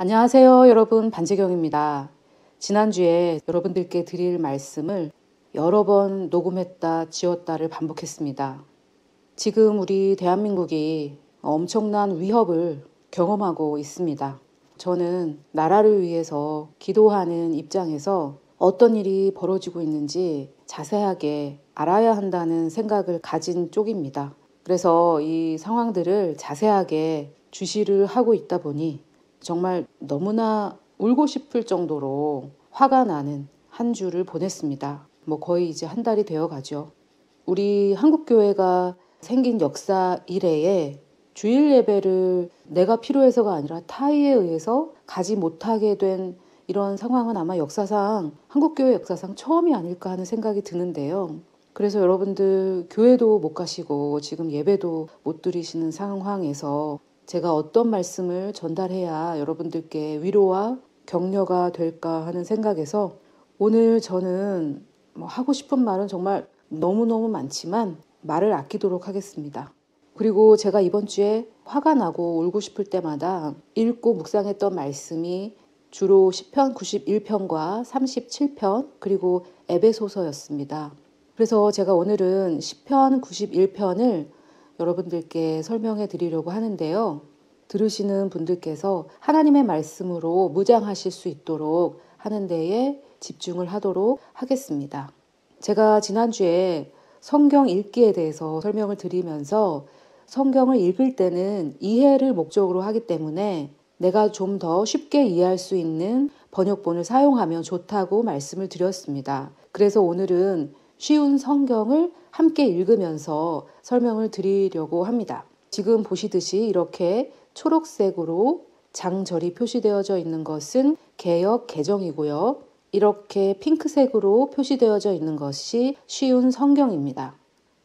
안녕하세요, 여러분. 반재경입니다. 지난주에 여러분들께 드릴 말씀을 여러 번 녹음했다, 지웠다를 반복했습니다. 지금 우리 대한민국이 엄청난 위협을 경험하고 있습니다. 저는 나라를 위해서 기도하는 입장에서 어떤 일이 벌어지고 있는지 자세하게 알아야 한다는 생각을 가진 쪽입니다. 그래서 이 상황들을 자세하게 주시를 하고 있다 보니 정말 너무나 울고 싶을 정도로 화가 나는 한 주를 보냈습니다. 거의 이제 한 달이 되어 가죠. 우리 한국교회가 생긴 역사 이래에 주일 예배를 내가 필요해서가 아니라 타의에 의해서 가지 못하게 된 이런 상황은 아마 역사상, 한국교회 역사상 처음이 아닐까 하는 생각이 드는데요. 그래서 여러분들 교회도 못 가시고 지금 예배도 못 드리시는 상황에서 제가 어떤 말씀을 전달해야 여러분들께 위로와 격려가 될까 하는 생각에서 오늘 저는 하고 싶은 말은 정말 너무너무 많지만 말을 아끼도록 하겠습니다. 그리고 제가 이번 주에 화가 나고 울고 싶을 때마다 읽고 묵상했던 말씀이 주로 시편 91편과 37편 그리고 에베소서였습니다. 그래서 제가 오늘은 시편 91편을 여러분들께 설명해 드리려고 하는데요. 들으시는 분들께서 하나님의 말씀으로 무장하실 수 있도록 하는 데에 집중을 하도록 하겠습니다. 제가 지난주에 성경 읽기에 대해서 설명을 드리면서 성경을 읽을 때는 이해를 목적으로 하기 때문에 내가 좀 더 쉽게 이해할 수 있는 번역본을 사용하면 좋다고 말씀을 드렸습니다. 그래서 오늘은 쉬운 성경을 함께 읽으면서 설명을 드리려고 합니다. 지금 보시듯이 이렇게 초록색으로 장절이 표시되어져 있는 것은 개역 개정이고요. 이렇게 핑크색으로 표시되어져 있는 것이 쉬운 성경입니다.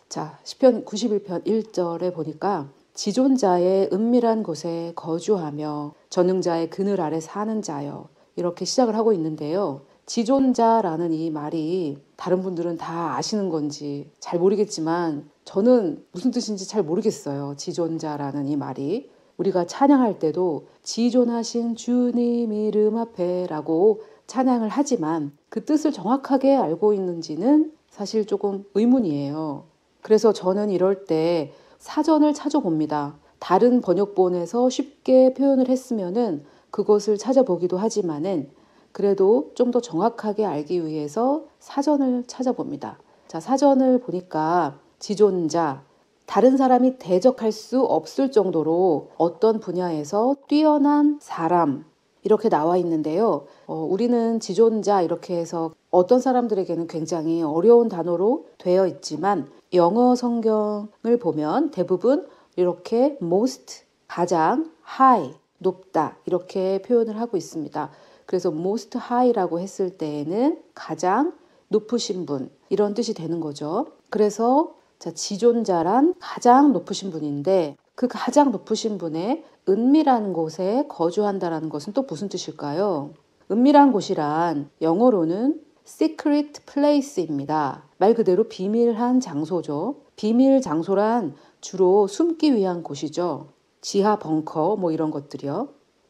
자, 시편 91편 1절에 보니까 지존자의 은밀한 곳에 거주하며 전능자의 그늘 아래 사는 자여, 이렇게 시작을 하고 있는데요. 지존자라는 이 말이 다른 분들은 다 아시는 건지 잘 모르겠지만 저는 무슨 뜻인지 잘 모르겠어요. 지존자라는 이 말이. 우리가 찬양할 때도 지존하신 주님 이름 앞에 라고 찬양을 하지만 그 뜻을 정확하게 알고 있는지는 사실 조금 의문이에요. 그래서 저는 이럴 때 사전을 찾아봅니다. 다른 번역본에서 쉽게 표현을 했으면은 그것을 찾아보기도 하지만은 그래도 좀 더 정확하게 알기 위해서 사전을 찾아봅니다. 자, 사전을 보니까 지존자, 다른 사람이 대적할 수 없을 정도로 어떤 분야에서 뛰어난 사람, 이렇게 나와 있는데요. 우리는 지존자 이렇게 해서 어떤 사람들에게는 굉장히 어려운 단어로 되어 있지만 영어 성경을 보면 대부분 이렇게 most, 가장, high, 높다 이렇게 표현을 하고 있습니다. 그래서 most high라고 했을 때에는 가장 높으신 분 이런 뜻이 되는 거죠. 그래서 지존자란 가장 높으신 분인데 그 가장 높으신 분의 은밀한 곳에 거주한다라는 것은 또 무슨 뜻일까요? 은밀한 곳이란 영어로는 secret place입니다. 말 그대로 비밀한 장소죠. 비밀 장소란 주로 숨기 위한 곳이죠. 지하 벙커 이런 것들이요.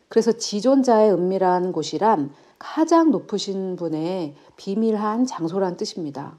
그래서 지존자의 은밀한 곳이란 가장 높으신 분의 비밀한 장소란 뜻입니다.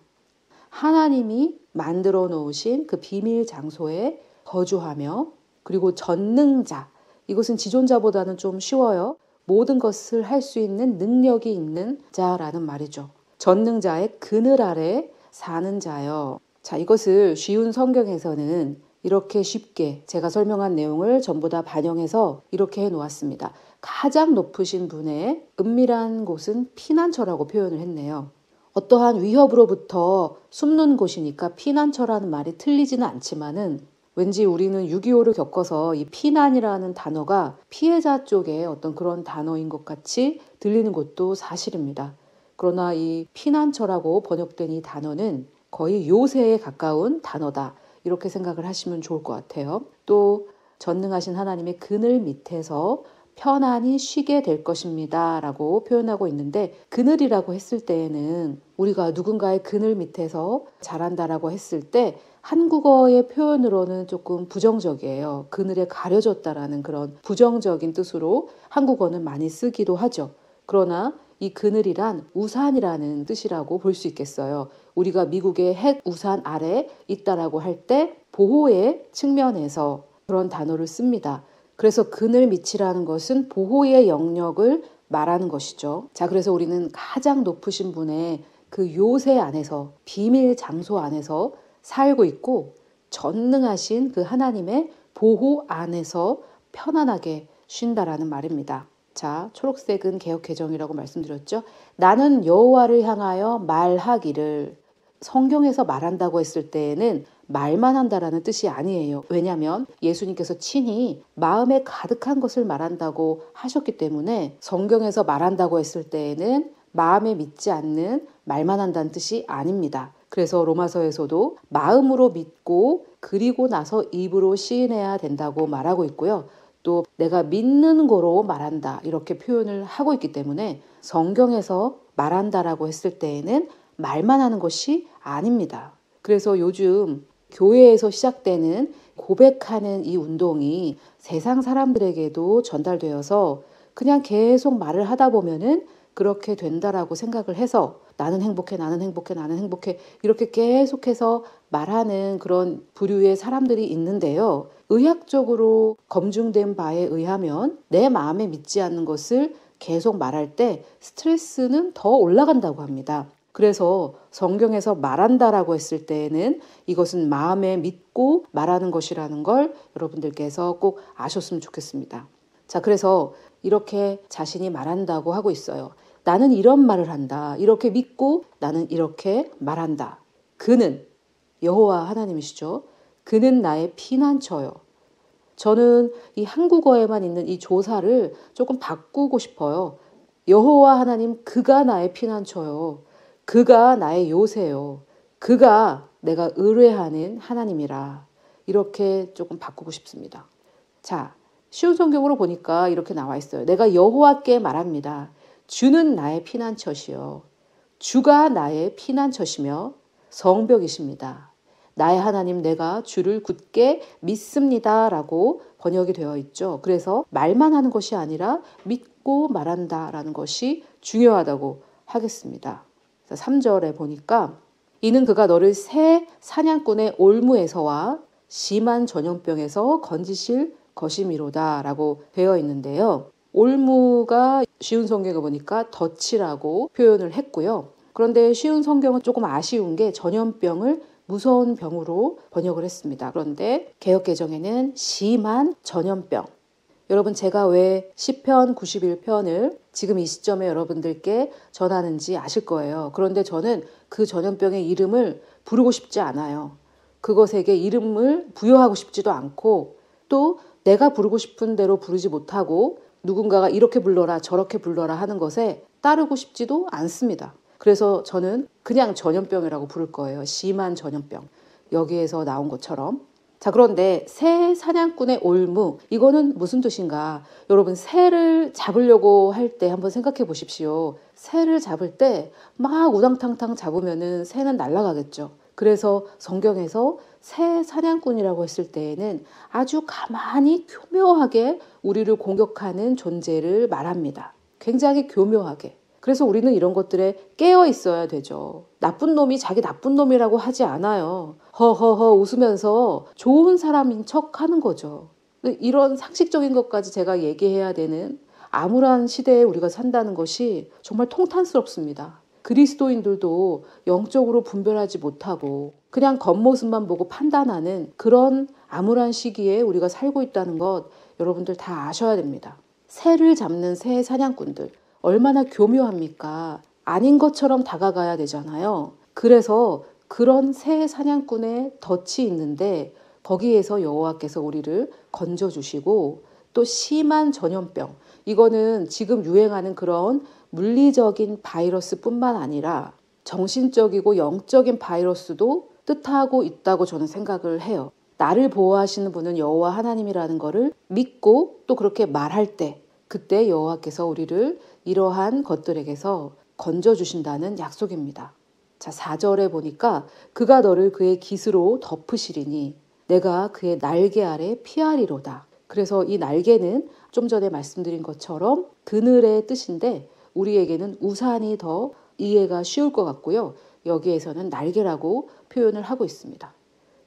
하나님이 만들어 놓으신 그 비밀 장소에 거주하며 그리고 전능자, 이것은 지존자보다는 좀 쉬워요. 모든 것을 할 수 있는 능력이 있는 자라는 말이죠. 전능자의 그늘 아래 사는 자요. 자, 이것을 쉬운 성경에서는 이렇게 쉽게 제가 설명한 내용을 전부 다 반영해서 이렇게 해놓았습니다. 가장 높으신 분의 은밀한 곳은 피난처라고 표현을 했네요. 어떠한 위협으로부터 숨는 곳이니까 피난처라는 말이 틀리지는 않지만은 왠지 우리는 6.25를 겪어서 이 피난이라는 단어가 피해자 쪽에 어떤 그런 단어인 것 같이 들리는 것도 사실입니다. 그러나 이 피난처라고 번역된 이 단어는 거의 요새에 가까운 단어다. 이렇게 생각을 하시면 좋을 것 같아요. 또 전능하신 하나님의 그늘 밑에서 편안히 쉬게 될 것입니다 라고 표현하고 있는데, 그늘이라고 했을 때에는 우리가 누군가의 그늘 밑에서 자란다라고 했을 때 한국어의 표현으로는 조금 부정적이에요. 그늘에 가려졌다라는 그런 부정적인 뜻으로 한국어는 많이 쓰기도 하죠. 그러나 이 그늘이란 우산이라는 뜻이라고 볼 수 있겠어요. 우리가 미국의 핵 우산 아래 있다라고 할 때 보호의 측면에서 그런 단어를 씁니다. 그래서 그늘 밑이라는 것은 보호의 영역을 말하는 것이죠. 자, 그래서 우리는 가장 높으신 분의 그 요새 안에서, 비밀 장소 안에서 살고 있고, 전능하신 그 하나님의 보호 안에서 편안하게 쉰다라는 말입니다. 자, 초록색은 개역개정이라고 말씀드렸죠. 나는 여호와를 향하여 말하기를. 성경에서 말한다고 했을 때에는 말만 한다라는 뜻이 아니에요. 왜냐하면 예수님께서 친히 마음에 가득한 것을 말한다고 하셨기 때문에 성경에서 말한다고 했을 때에는 마음에 믿지 않는 말만 한다는 뜻이 아닙니다. 그래서 로마서에서도 마음으로 믿고 그리고 나서 입으로 시인해야 된다고 말하고 있고요. 또 내가 믿는 거로 말한다 이렇게 표현을 하고 있기 때문에 성경에서 말한다라고 했을 때에는 말만 하는 것이 아닙니다. 그래서 요즘 교회에서 시작되는 고백하는 이 운동이 세상 사람들에게도 전달되어서 그냥 계속 말을 하다 보면은 그렇게 된다라고 생각을 해서 나는 행복해, 나는 행복해, 나는 행복해 이렇게 계속해서 말하는 그런 부류의 사람들이 있는데요. 의학적으로 검증된 바에 의하면 내 마음에 믿지 않는 것을 계속 말할 때 스트레스는 더 올라간다고 합니다. 그래서 성경에서 말한다라고 했을 때에는 이것은 마음에 믿고 말하는 것이라는 걸 여러분들께서 꼭 아셨으면 좋겠습니다. 자, 그래서 이렇게 자신이 말한다고 하고 있어요. 나는 이런 말을 한다. 이렇게 믿고 나는 이렇게 말한다. 그는 여호와 하나님이시죠. 그는 나의 피난처요. 저는 이 한국어에만 있는 이 조사를 조금 바꾸고 싶어요. 여호와 하나님, 그가 나의 피난처요. 그가 나의 요새요. 그가 내가 의뢰하는 하나님이라. 이렇게 조금 바꾸고 싶습니다. 자, 쉬운 성경으로 보니까 이렇게 나와 있어요. 내가 여호와께 말합니다. 주는 나의 피난처시요. 주가 나의 피난처시며 성벽이십니다. 나의 하나님, 내가 주를 굳게 믿습니다 라고 번역이 되어 있죠. 그래서 말만 하는 것이 아니라 믿고 말한다라는 것이 중요하다고 하겠습니다. 3절에 보니까 이는 그가 너를 새 사냥꾼의 올무에서와 심한 전염병에서 건지실 것이미로다 라고 되어 있는데요. 올무가 쉬운 성경에 보니까 덫이라고 표현을 했고요. 그런데 쉬운 성경은 조금 아쉬운 게 전염병을 무서운 병으로 번역을 했습니다. 그런데 개역개정에는 심한 전염병. 여러분, 제가 왜 시편 91편을 지금 이 시점에 여러분들께 전하는지 아실 거예요. 그런데 저는 그 전염병의 이름을 부르고 싶지 않아요. 그것에게 이름을 부여하고 싶지도 않고 또 내가 부르고 싶은 대로 부르지 못하고 누군가가 이렇게 불러라 저렇게 불러라 하는 것에 따르고 싶지도 않습니다. 그래서 저는 그냥 전염병이라고 부를 거예요. 심한 전염병. 여기에서 나온 것처럼. 자, 그런데 새 사냥꾼의 올무, 이거는 무슨 뜻인가? 여러분, 새를 잡으려고 할 때 한번 생각해 보십시오. 새를 잡을 때 막 우당탕탕 잡으면은 새는 날아가겠죠. 그래서 성경에서 새 사냥꾼이라고 했을 때에는 아주 가만히 교묘하게 우리를 공격하는 존재를 말합니다. 굉장히 교묘하게. 그래서 우리는 이런 것들에 깨어 있어야 되죠. 나쁜 놈이 자기 나쁜 놈이라고 하지 않아요. 허허허 웃으면서 좋은 사람인 척 하는 거죠. 이런 상식적인 것까지 제가 얘기해야 되는 암울한 시대에 우리가 산다는 것이 정말 통탄스럽습니다. 그리스도인들도 영적으로 분별하지 못하고 그냥 겉모습만 보고 판단하는 그런 암울한 시기에 우리가 살고 있다는 것 여러분들 다 아셔야 됩니다. 새를 잡는 새 사냥꾼들 얼마나 교묘합니까? 아닌 것처럼 다가가야 되잖아요. 그래서 그런 새 사냥꾼의 덫이 있는데 거기에서 여호와께서 우리를 건져주시고 또 심한 전염병, 이거는 지금 유행하는 그런 물리적인 바이러스뿐만 아니라 정신적이고 영적인 바이러스도 뜻하고 있다고 저는 생각을 해요. 나를 보호하시는 분은 여호와 하나님이라는 것을 믿고 또 그렇게 말할 때 그때 여호와께서 우리를 이러한 것들에게서 건져주신다는 약속입니다. 자, 4절에 보니까 그가 너를 그의 깃으로 덮으시리니 내가 그의 날개 아래 피하리로다. 그래서 이 날개는 좀 전에 말씀드린 것처럼 그늘의 뜻인데 우리에게는 우산이 더 이해가 쉬울 것 같고요. 여기에서는 날개라고 표현을 하고 있습니다.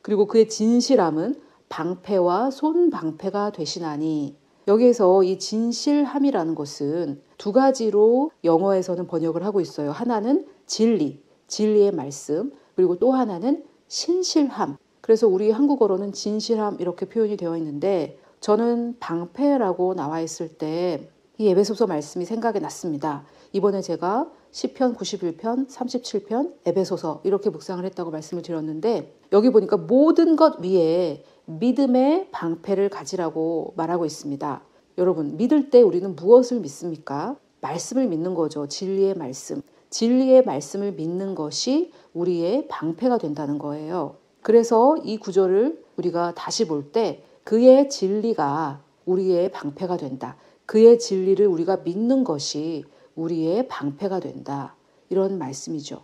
그리고 그의 진실함은 방패와 손방패가 되시나니 여기에서 이 진실함이라는 것은 두 가지로 영어에서는 번역을 하고 있어요. 하나는 진리, 진리의 말씀, 그리고 또 하나는 신실함. 그래서 우리 한국어로는 진실함 이렇게 표현이 되어 있는데 저는 방패라고 나와 있을 때 이 에베소서 말씀이 생각이 났습니다. 이번에 제가 시편 91편, 37편, 에베소서 이렇게 묵상을 했다고 말씀을 드렸는데 여기 보니까 모든 것 위에 믿음의 방패를 가지라고 말하고 있습니다. 여러분, 믿을 때 우리는 무엇을 믿습니까? 말씀을 믿는 거죠. 진리의 말씀. 진리의 말씀을 믿는 것이 우리의 방패가 된다는 거예요. 그래서 이 구절을 우리가 다시 볼 때 그의 진리가 우리의 방패가 된다. 그의 진리를 우리가 믿는 것이 우리의 방패가 된다. 이런 말씀이죠.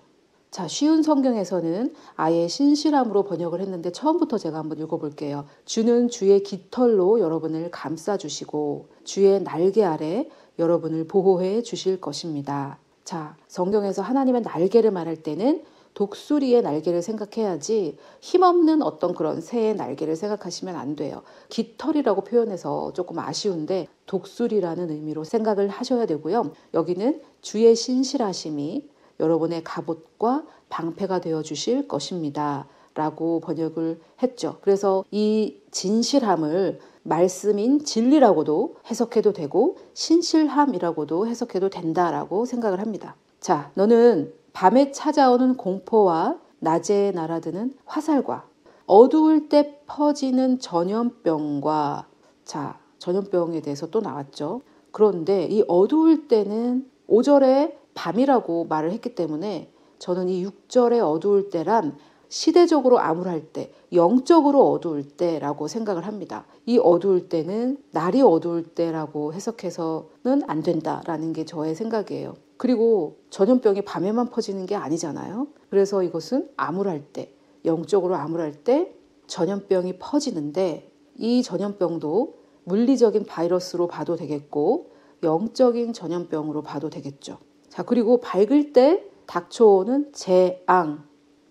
자, 쉬운 성경에서는 아예 신실함으로 번역을 했는데 처음부터 제가 한번 읽어볼게요. 주는 주의 깃털로 여러분을 감싸주시고 주의 날개 아래 여러분을 보호해 주실 것입니다. 자, 성경에서 하나님의 날개를 말할 때는 독수리의 날개를 생각해야지 힘없는 어떤 그런 새의 날개를 생각하시면 안 돼요. 깃털이라고 표현해서 조금 아쉬운데 독수리라는 의미로 생각을 하셔야 되고요. 여기는 주의 신실하심이 여러분의 갑옷과 방패가 되어 주실 것입니다. 라고 번역을 했죠. 그래서 이 진실함을 말씀인 진리라고도 해석해도 되고 신실함이라고도 해석해도 된다라고 생각을 합니다. 자, 너는 밤에 찾아오는 공포와 낮에 날아드는 화살과 어두울 때 퍼지는 전염병과 자, 전염병에 대해서 또 나왔죠. 그런데 이 어두울 때는 5절에 밤이라고 말을 했기 때문에 저는 이 6절에 어두울 때란 시대적으로 암울할 때, 영적으로 어두울 때라고 생각을 합니다. 이 어두울 때는 날이 어두울 때라고 해석해서는 안 된다라는 게 저의 생각이에요. 그리고 전염병이 밤에만 퍼지는 게 아니잖아요. 그래서 이것은 암울할 때, 영적으로 암울할 때 전염병이 퍼지는데 이 전염병도 물리적인 바이러스로 봐도 되겠고 영적인 전염병으로 봐도 되겠죠. 자, 그리고 밝을 때 닥쳐오는 재앙.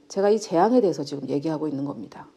제가 이 재앙에 대해서 지금 얘기하고 있는 겁니다.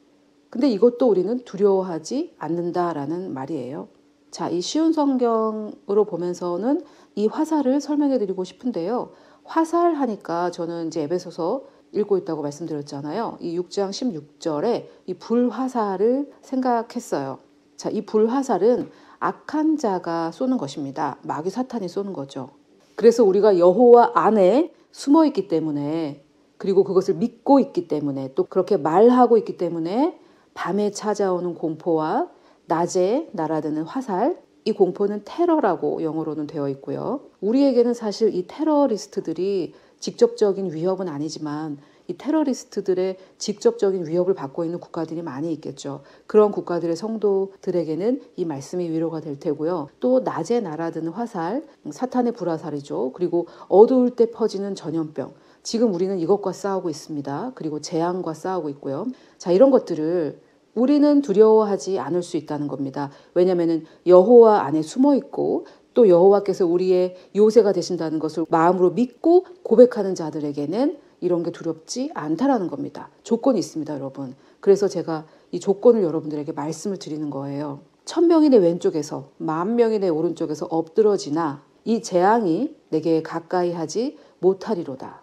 근데 이것도 우리는 두려워하지 않는다라는 말이에요. 자, 이 쉬운 성경으로 보면서는 이 화살을 설명해 드리고 싶은데요. 화살 하니까 저는 이제 에베소서 읽고 있다고 말씀드렸잖아요. 이 6장 16절에 이 불화살을 생각했어요. 자, 이 불화살은 악한 자가 쏘는 것입니다. 마귀 사탄이 쏘는 거죠. 그래서 우리가 여호와 안에 숨어 있기 때문에 그리고 그것을 믿고 있기 때문에 또 그렇게 말하고 있기 때문에 밤에 찾아오는 공포와 낮에 날아드는 화살, 이 공포는 테러라고 영어로는 되어 있고요. 우리에게는 사실 이 테러리스트들이 직접적인 위협은 아니지만 이 테러리스트들의 직접적인 위협을 받고 있는 국가들이 많이 있겠죠. 그런 국가들의 성도들에게는 이 말씀이 위로가 될 테고요. 또 낮에 날아드는 화살, 사탄의 불화살이죠. 그리고 어두울 때 퍼지는 전염병. 지금 우리는 이것과 싸우고 있습니다. 그리고 재앙과 싸우고 있고요. 자, 이런 것들을 우리는 두려워하지 않을 수 있다는 겁니다. 왜냐하면 여호와 안에 숨어 있고 또 여호와께서 우리의 요새가 되신다는 것을 마음으로 믿고 고백하는 자들에게는 이런 게 두렵지 않다라는 겁니다. 조건이 있습니다, 여러분. 그래서 제가 이 조건을 여러분들에게 말씀을 드리는 거예요. 1000명이 내 왼쪽에서 10,000명이 내 오른쪽에서 엎드러지나 이 재앙이 내게 가까이 하지 못하리로다.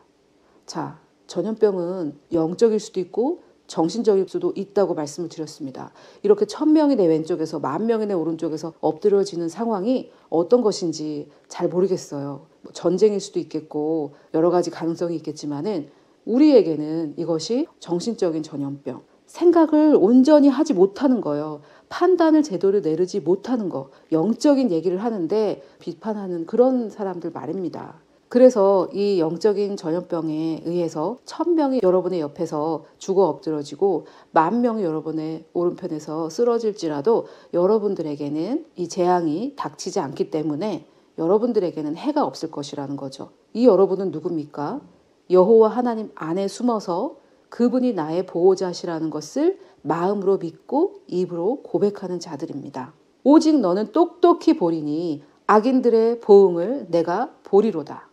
자, 전염병은 영적일 수도 있고 정신적일 수도 있다고 말씀을 드렸습니다. 이렇게 1000명이 내 왼쪽에서 10,000명이 내 오른쪽에서 엎드려지는 상황이 어떤 것인지 잘 모르겠어요. 전쟁일 수도 있겠고 여러 가지 가능성이 있겠지만은 우리에게는 이것이 정신적인 전염병, 생각을 온전히 하지 못하는 거예요. 판단을 제대로 내리지 못하는 거, 영적인 얘기를 하는데 비판하는 그런 사람들 말입니다. 그래서 이 영적인 전염병에 의해서 1000명이 여러분의 옆에서 죽어 엎드러지고 10,000명이 여러분의 오른편에서 쓰러질지라도 여러분들에게는 이 재앙이 닥치지 않기 때문에 여러분들에게는 해가 없을 것이라는 거죠. 이 여러분은 누굽니까? 여호와 하나님 안에 숨어서 그분이 나의 보호자시라는 것을 마음으로 믿고 입으로 고백하는 자들입니다. 오직 너는 똑똑히 보리니 악인들의 보응을 내가 보리로다.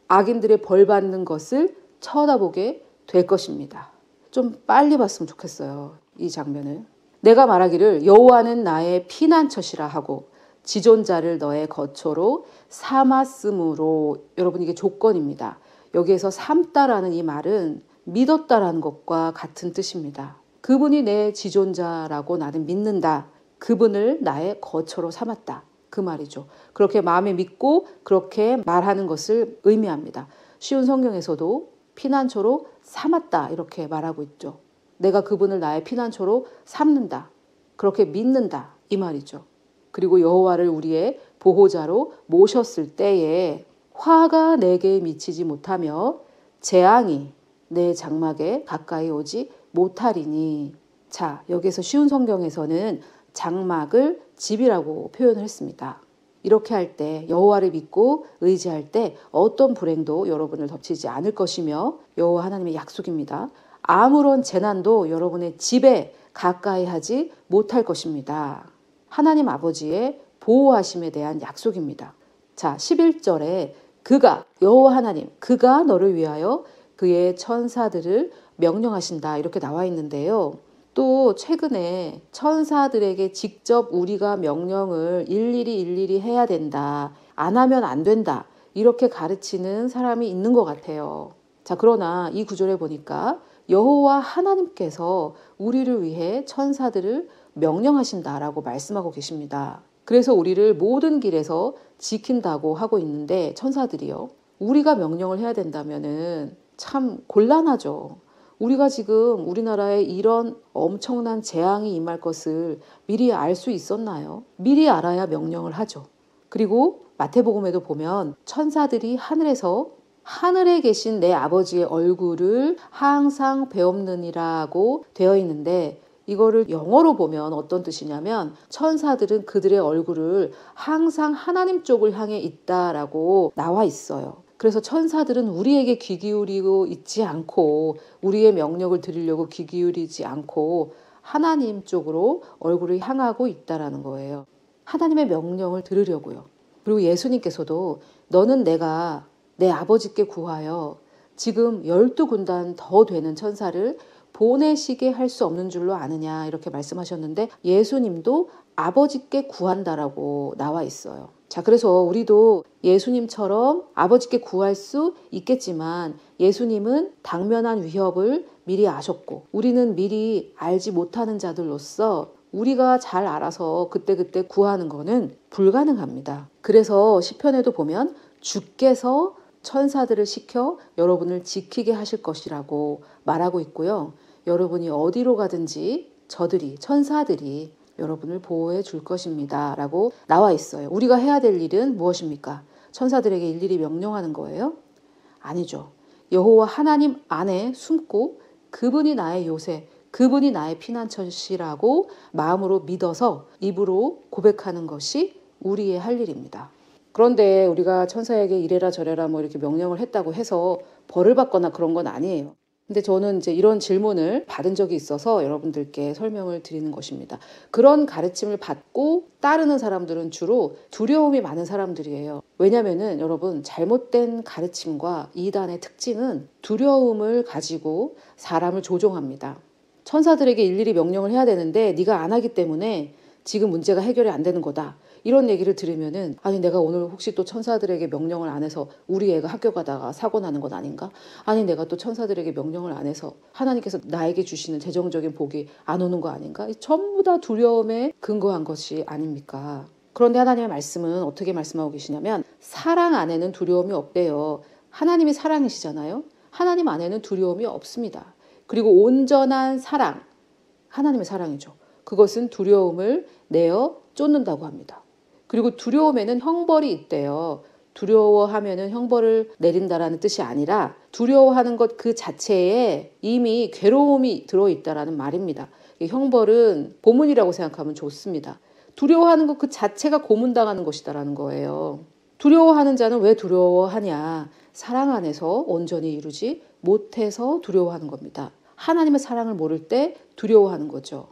악인들의 벌 받는 것을 쳐다보게 될 것입니다. 좀 빨리 봤으면 좋겠어요. 이 장면을. 내가 말하기를 여호와는 나의 피난처시라 하고 지존자를 너의 거처로 삼았으므로. 여러분, 이게 조건입니다. 여기에서 삼다라는 이 말은 믿었다라는 것과 같은 뜻입니다. 그분이 내 지존자라고 나는 믿는다. 그분을 나의 거처로 삼았다. 그 말이죠. 그렇게 마음에 믿고 그렇게 말하는 것을 의미합니다. 쉬운 성경에서도 피난처로 삼았다 이렇게 말하고 있죠. 내가 그분을 나의 피난처로 삼는다. 그렇게 믿는다 이 말이죠. 그리고 여호와를 우리의 보호자로 모셨을 때에 화가 내게 미치지 못하며 재앙이 내 장막에 가까이 오지 못하리니. 자, 여기서 쉬운 성경에서는 장막을 집이라고 표현을 했습니다. 이렇게 할 때 여호와를 믿고 의지할 때 어떤 불행도 여러분을 덮치지 않을 것이며 여호와 하나님의 약속입니다. 아무런 재난도 여러분의 집에 가까이 하지 못할 것입니다. 하나님 아버지의 보호하심에 대한 약속입니다. 자, 11절에 그가 여호와 하나님 그가 너를 위하여 그의 천사들을 명령하신다 이렇게 나와 있는데요. 또 최근에 천사들에게 직접 우리가 명령을 일일이 해야 된다. 안 하면 안 된다. 이렇게 가르치는 사람이 있는 것 같아요. 자, 그러나 이 구절에 보니까 여호와 하나님께서 우리를 위해 천사들을 명령하신다라고 말씀하고 계십니다. 그래서 우리를 모든 길에서 지킨다고 하고 있는데 천사들이요. 우리가 명령을 해야 된다면은 참 곤란하죠. 우리가 지금 우리나라에 이런 엄청난 재앙이 임할 것을 미리 알 수 있었나요? 미리 알아야 명령을 하죠. 그리고 마태복음에도 보면 천사들이 하늘에서 하늘에 계신 내 아버지의 얼굴을 항상 배옵느니라고 되어 있는데 이거를 영어로 보면 어떤 뜻이냐면 천사들은 그들의 얼굴을 항상 하나님 쪽을 향해 있다라고 나와 있어요. 그래서 천사들은 우리에게 귀 기울이고 있지 않고 우리의 명령을 들으려고 귀 기울이지 않고 하나님 쪽으로 얼굴을 향하고 있다라는 거예요. 하나님의 명령을 들으려고요. 그리고 예수님께서도 너는 내가 내 아버지께 구하여 지금 12군단 더 되는 천사를 보내시게 할 수 없는 줄로 아느냐 이렇게 말씀하셨는데 예수님도 아버지께 구한다라고 나와 있어요. 자, 그래서 우리도 예수님처럼 아버지께 구할 수 있겠지만 예수님은 당면한 위협을 미리 아셨고 우리는 미리 알지 못하는 자들로서 우리가 잘 알아서 그때그때 구하는 거는 불가능합니다. 그래서 시편에도 보면 주께서 천사들을 시켜 여러분을 지키게 하실 것이라고 말하고 있고요. 여러분이 어디로 가든지 천사들이 여러분을 보호해 줄 것입니다 라고 나와 있어요. 우리가 해야 될 일은 무엇입니까? 천사들에게 일일이 명령하는 거예요? 아니죠. 여호와 하나님 안에 숨고 그분이 나의 요새, 그분이 나의 피난처시라고 마음으로 믿어서 입으로 고백하는 것이 우리의 할 일입니다. 그런데 우리가 천사에게 이래라 저래라 뭐 이렇게 명령을 했다고 해서 벌을 받거나 그런 건 아니에요. 근데 저는 이제 이런 질문을 받은 적이 있어서 여러분들께 설명을 드리는 것입니다. 그런 가르침을 받고 따르는 사람들은 주로 두려움이 많은 사람들이에요. 왜냐면은 여러분 잘못된 가르침과 이단의 특징은 두려움을 가지고 사람을 조종합니다. 천사들에게 일일이 명령을 해야 되는데 네가 안 하기 때문에 지금 문제가 해결이 안 되는 거다. 이런 얘기를 들으면은 아니 내가 오늘 혹시 또 천사들에게 명령을 안 해서 우리 애가 학교 가다가 사고 나는 건 아닌가? 아니 내가 또 천사들에게 명령을 안 해서 하나님께서 나에게 주시는 재정적인 복이 안 오는 거 아닌가? 전부 다 두려움에 근거한 것이 아닙니까? 그런데 하나님의 말씀은 어떻게 말씀하고 계시냐면 사랑 안에는 두려움이 없대요. 하나님이 사랑이시잖아요. 하나님 안에는 두려움이 없습니다. 그리고 온전한 사랑, 하나님의 사랑이죠. 그것은 두려움을 내어 쫓는다고 합니다. 그리고 두려움에는 형벌이 있대요. 두려워하면은 형벌을 내린다라는 뜻이 아니라 두려워하는 것 그 자체에 이미 괴로움이 들어있다라는 말입니다. 형벌은 고문이라고 생각하면 좋습니다. 두려워하는 것 그 자체가 고문당하는 것이다라는 거예요. 두려워하는 자는 왜 두려워하냐? 사랑 안에서 온전히 이루지 못해서 두려워하는 겁니다. 하나님의 사랑을 모를 때 두려워하는 거죠.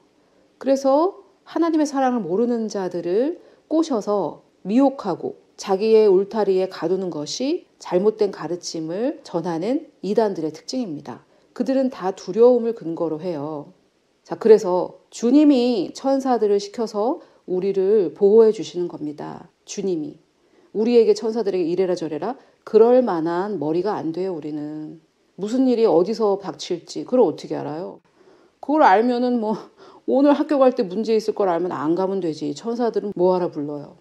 그래서 하나님의 사랑을 모르는 자들을 꼬셔서 미혹하고 자기의 울타리에 가두는 것이 잘못된 가르침을 전하는 이단들의 특징입니다. 그들은 다 두려움을 근거로 해요. 자, 그래서 주님이 천사들을 시켜서 우리를 보호해 주시는 겁니다. 주님이. 우리에게 천사들에게 이래라 저래라 그럴 만한 머리가 안 돼요, 우리는. 무슨 일이 어디서 닥칠지 그걸 어떻게 알아요? 그걸 알면은 뭐 오늘 학교 갈 때 문제 있을 걸 알면 안 가면 되지. 천사들은 뭐하러 불러요?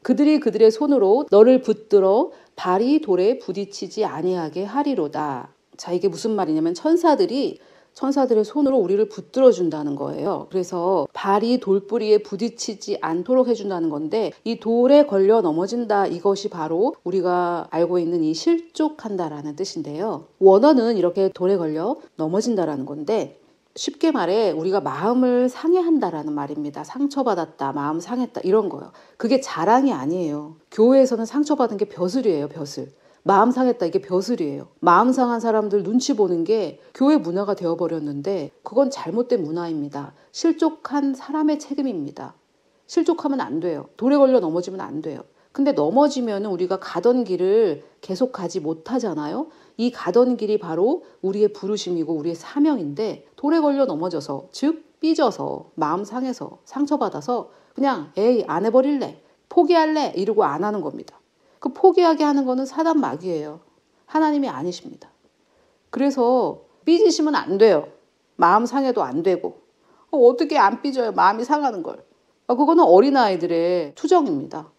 그들이 그들의 손으로 너를 붙들어 발이 돌에 부딪히지 아니하게 하리로다. 자, 이게 무슨 말이냐면 천사들의 손으로 우리를 붙들어 준다는 거예요. 그래서 발이 돌뿌리에 부딪히지 않도록 해준다는 건데 이 돌에 걸려 넘어진다 이것이 바로 우리가 알고 있는 이 실족한다라는 뜻인데요. 원어는 이렇게 돌에 걸려 넘어진다라는 건데 쉽게 말해 우리가 마음을 상해한다라는 말입니다. 상처받았다, 마음 상했다 이런 거요. 그게 자랑이 아니에요. 교회에서는 상처받은 게 벼슬이에요, 벼슬. 마음 상했다 이게 벼슬이에요. 마음 상한 사람들 눈치 보는 게 교회 문화가 되어버렸는데 그건 잘못된 문화입니다. 실족한 사람의 책임입니다. 실족하면 안 돼요. 돌에 걸려 넘어지면 안 돼요. 근데 넘어지면 우리가 가던 길을 계속 가지 못하잖아요. 이 가던 길이 바로 우리의 부르심이고 우리의 사명인데 돌에 걸려 넘어져서 즉 삐져서 마음 상해서 상처받아서 그냥 에이 안 해버릴래 포기할래 이러고 안 하는 겁니다. 그 포기하게 하는 거는 사단 마귀예요. 하나님이 아니십니다. 그래서 삐지시면 안 돼요. 마음 상해도 안 되고 어떻게 안 삐져요. 마음이 상하는 걸. 그거는 어린아이들의 투정입니다.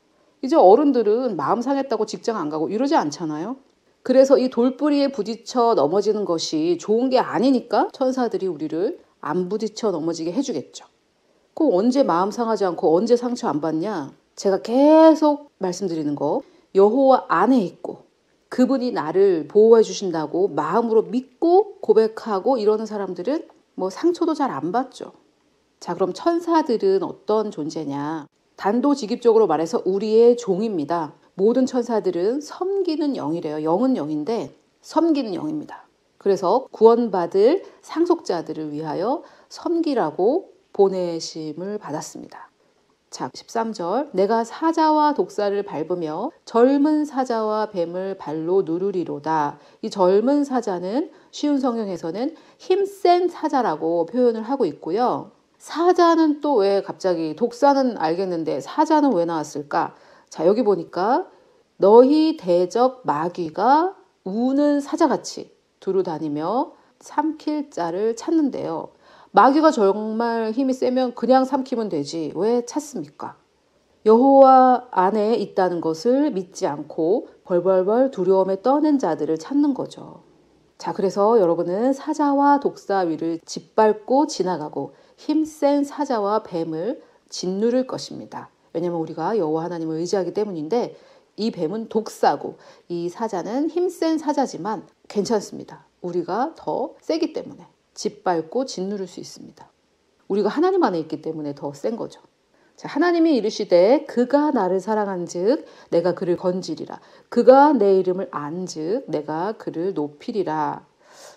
이제 어른들은 마음 상했다고 직장 안 가고 이러지 않잖아요. 그래서 이 돌뿌리에 부딪혀 넘어지는 것이 좋은 게 아니니까 천사들이 우리를 안 부딪혀 넘어지게 해주겠죠. 그 언제 마음 상하지 않고 언제 상처 안 받냐? 제가 계속 말씀드리는 거 여호와 안에 있고 그분이 나를 보호해 주신다고 마음으로 믿고 고백하고 이러는 사람들은 뭐 상처도 잘 안 받죠. 자, 그럼 천사들은 어떤 존재냐? 단도직입적으로 말해서 우리의 종입니다. 모든 천사들은 섬기는 영이래요. 영은 영인데 섬기는 영입니다. 그래서 구원받을 상속자들을 위하여 섬기라고 보내심을 받았습니다. 자, 13절 내가 사자와 독사를 밟으며 젊은 사자와 뱀을 발로 누르리로다. 이 젊은 사자는 쉬운 성경에서는 힘센 사자라고 표현을 하고 있고요. 사자는 또 왜 갑자기 독사는 알겠는데 사자는 왜 나왔을까? 자, 여기 보니까 너희 대적 마귀가 우는 사자같이 두루 다니며 삼킬 자를 찾는데요. 마귀가 정말 힘이 세면 그냥 삼키면 되지 왜 찾습니까? 여호와 안에 있다는 것을 믿지 않고 벌벌벌 두려움에 떠는 자들을 찾는 거죠. 자, 그래서 여러분은 사자와 독사 위를 짓밟고 지나가고 힘센 사자와 뱀을 짓누를 것입니다. 왜냐하면 우리가 여호와 하나님을 의지하기 때문인데 이 뱀은 독사고 이 사자는 힘센 사자지만 괜찮습니다. 우리가 더 세기 때문에 짓밟고 짓누를 수 있습니다. 우리가 하나님 안에 있기 때문에 더 센 거죠. 자, 하나님이 이르시되 그가 나를 사랑한즉 내가 그를 건지리라. 그가 내 이름을 안즉 내가 그를 높이리라.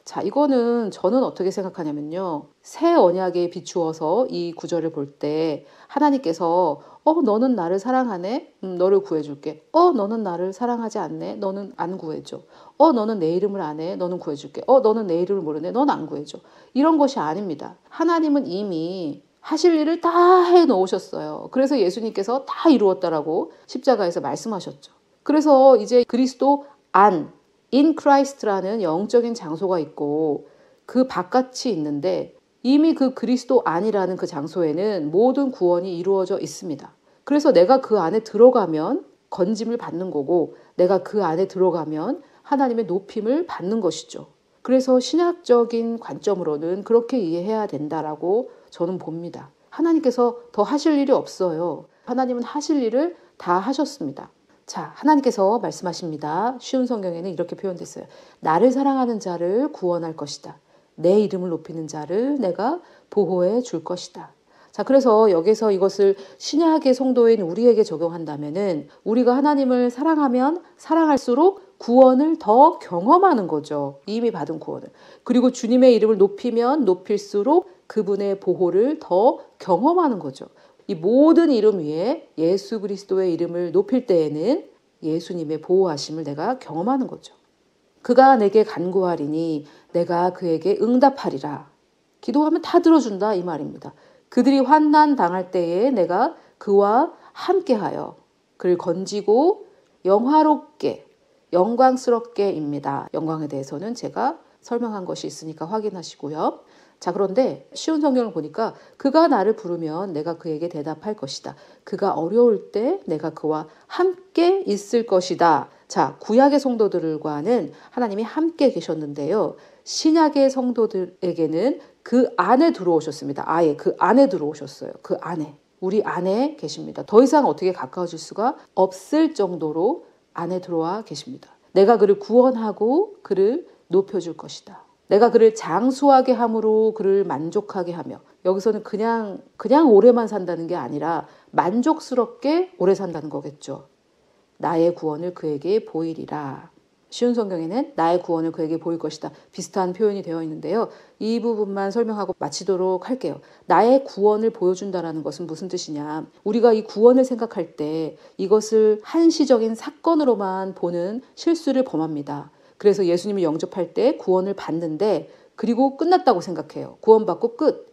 자, 이거는 저는 어떻게 생각하냐면요. 새 언약에 비추어서 이 구절을 볼 때 하나님께서 너는 나를 사랑하네? 너를 구해줄게. 너는 나를 사랑하지 않네? 너는 안 구해줘. 너는 내 이름을 아네? 너는 구해줄게. 너는 내 이름을 모르네? 넌 안 구해줘. 이런 것이 아닙니다. 하나님은 이미 하실 일을 다 해놓으셨어요. 그래서 예수님께서 다 이루었다라고 십자가에서 말씀하셨죠. 그래서 이제 그리스도 안, in Christ라는 영적인 장소가 있고 그 바깥이 있는데 이미 그 그리스도 안이라는 그 장소에는 모든 구원이 이루어져 있습니다. 그래서 내가 그 안에 들어가면 건짐을 받는 거고 내가 그 안에 들어가면 하나님의 높임을 받는 것이죠. 그래서 신학적인 관점으로는 그렇게 이해해야 된다라고 저는 봅니다. 하나님께서 더 하실 일이 없어요. 하나님은 하실 일을 다 하셨습니다. 자, 하나님께서 말씀하십니다. 쉬운 성경에는 이렇게 표현됐어요. 나를 사랑하는 자를 구원할 것이다. 내 이름을 높이는 자를 내가 보호해 줄 것이다. 자, 그래서 여기서 이것을 신약의 성도인 우리에게 적용한다면은 우리가 하나님을 사랑하면 사랑할수록 구원을 더 경험하는 거죠. 이미 받은 구원을. 그리고 주님의 이름을 높이면 높일수록 그분의 보호를 더 경험하는 거죠. 이 모든 이름 위에 예수 그리스도의 이름을 높일 때에는 예수님의 보호하심을 내가 경험하는 거죠. 그가 내게 간구하리니 내가 그에게 응답하리라. 기도하면 다 들어준다 이 말입니다. 그들이 환난 당할 때에 내가 그와 함께하여 그를 건지고 영화롭게 영광스럽게입니다. 영광에 대해서는 제가 설명한 것이 있으니까 확인하시고요. 자, 그런데 쉬운 성경을 보니까 그가 나를 부르면 내가 그에게 대답할 것이다. 그가 어려울 때 내가 그와 함께 있을 것이다. 자, 구약의 성도들과는 하나님이 함께 계셨는데요. 신약의 성도들에게는 그 안에 들어오셨습니다. 아예 그 안에 들어오셨어요. 그 안에. 우리 안에 계십니다. 더 이상 어떻게 가까워질 수가 없을 정도로 안에 들어와 계십니다. 내가 그를 구원하고 그를 높여줄 것이다. 내가 그를 장수하게 함으로 그를 만족하게 하며, 여기서는 그냥 오래만 산다는 게 아니라 만족스럽게 오래 산다는 거겠죠. 나의 구원을 그에게 보이리라. 쉬운 성경에는 나의 구원을 그에게 보일 것이다. 비슷한 표현이 되어 있는데요. 이 부분만 설명하고 마치도록 할게요. 나의 구원을 보여준다라는 것은 무슨 뜻이냐. 우리가 이 구원을 생각할 때 이것을 한시적인 사건으로만 보는 실수를 범합니다. 그래서 예수님을 영접할 때 구원을 받는데 그리고 끝났다고 생각해요. 구원받고 끝.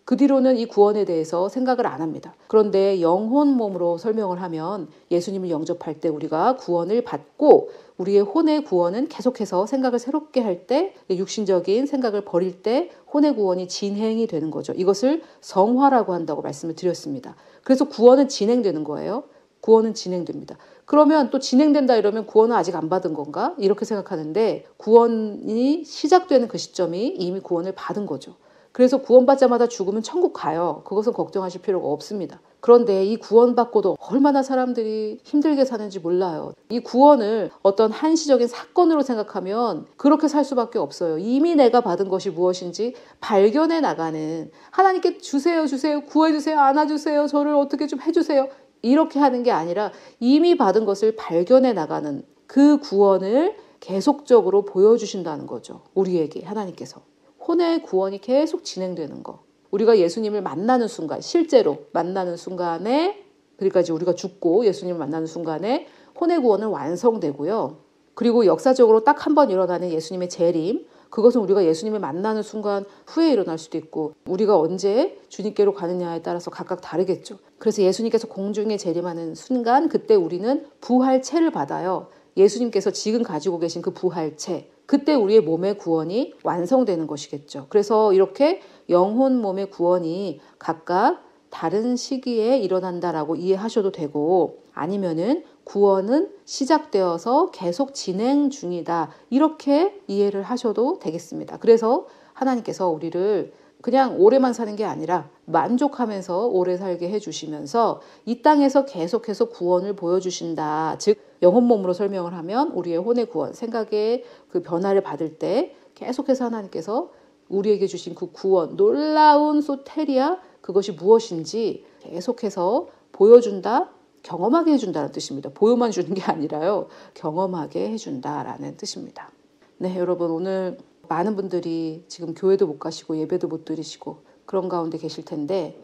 그 뒤로는 이 구원에 대해서 생각을 안 합니다. 그런데 영혼 몸으로 설명을 하면 예수님을 영접할 때 우리가 구원을 받고 우리의 혼의 구원은 계속해서 생각을 새롭게 할 때, 육신적인 생각을 버릴 때 혼의 구원이 진행이 되는 거죠. 이것을 성화라고 한다고 말씀을 드렸습니다. 그래서 구원은 진행되는 거예요. 구원은 진행됩니다. 그러면 또 진행된다 이러면 구원은 아직 안 받은 건가? 이렇게 생각하는데 구원이 시작되는 그 시점이 이미 구원을 받은 거죠. 그래서 구원받자마자 죽으면 천국 가요. 그것은 걱정하실 필요가 없습니다. 그런데 이 구원받고도 얼마나 사람들이 힘들게 사는지 몰라요. 이 구원을 어떤 한시적인 사건으로 생각하면 그렇게 살 수밖에 없어요. 이미 내가 받은 것이 무엇인지 발견해 나가는, 하나님께 주세요, 구해주세요, 안아주세요, 저를 어떻게 좀 해주세요, 이렇게 하는 게 아니라 이미 받은 것을 발견해 나가는 그 구원을 계속적으로 보여주신다는 거죠. 우리에게 하나님께서. 혼의 구원이 계속 진행되는 거. 우리가 예수님을 만나는 순간, 실제로 만나는 순간에, 그러니까 이제 우리가 죽고 예수님을 만나는 순간에 혼의 구원은 완성되고요. 그리고 역사적으로 딱 한 번 일어나는 예수님의 재림, 그것은 우리가 예수님을 만나는 순간 후에 일어날 수도 있고 우리가 언제 주님께로 가느냐에 따라서 각각 다르겠죠. 그래서 예수님께서 공중에 재림하는 순간 그때 우리는 부활체를 받아요. 예수님께서 지금 가지고 계신 그 부활체, 그때 우리의 몸의 구원이 완성되는 것이겠죠. 그래서 이렇게 영혼 몸의 구원이 각각 다른 시기에 일어난다라고 이해하셔도 되고, 아니면은 구원은 시작되어서 계속 진행 중이다, 이렇게 이해를 하셔도 되겠습니다. 그래서 하나님께서 우리를 그냥 오래만 사는 게 아니라 만족하면서 오래 살게 해주시면서 이 땅에서 계속해서 구원을 보여주신다. 즉 영혼 몸으로 설명을 하면 우리의 혼의 구원, 생각의 그 변화를 받을 때 계속해서 하나님께서 우리에게 주신 그 구원, 놀라운 소테리아, 그것이 무엇인지 계속해서 보여준다, 경험하게 해준다는 뜻입니다. 보여만 주는 게 아니라요, 경험하게 해준다라는 뜻입니다. 네, 여러분, 오늘 많은 분들이 지금 교회도 못 가시고 예배도 못 드리시고 그런 가운데 계실 텐데,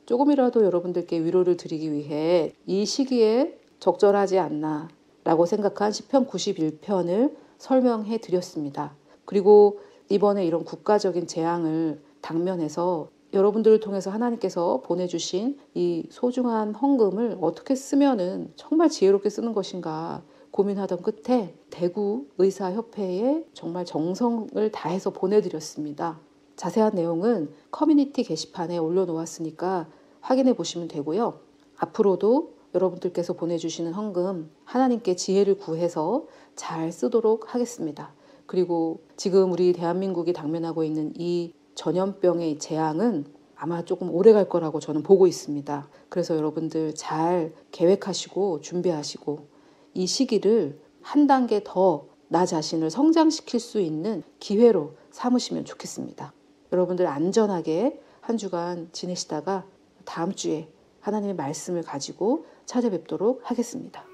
조금이라도 여러분들께 위로를 드리기 위해 이 시기에 적절하지 않나 라고 생각한 시편 91편을 설명해 드렸습니다. 그리고 이번에 이런 국가적인 재앙을 당면해서 여러분들을 통해서 하나님께서 보내주신 이 소중한 헌금을 어떻게 쓰면은 정말 지혜롭게 쓰는 것인가 고민하던 끝에 대구 의사협회에 정말 정성을 다해서 보내드렸습니다. 자세한 내용은 커뮤니티 게시판에 올려놓았으니까 확인해 보시면 되고요. 앞으로도 여러분들께서 보내주시는 헌금 하나님께 지혜를 구해서 잘 쓰도록 하겠습니다. 그리고 지금 우리 대한민국이 당면하고 있는 이 전염병의 재앙은 아마 조금 오래 갈 거라고 저는 보고 있습니다. 그래서 여러분들 잘 계획하시고 준비하시고 이 시기를 한 단계 더 나 자신을 성장시킬 수 있는 기회로 삼으시면 좋겠습니다. 여러분들 안전하게 한 주간 지내시다가 다음 주에 하나님의 말씀을 가지고 찾아뵙도록 하겠습니다.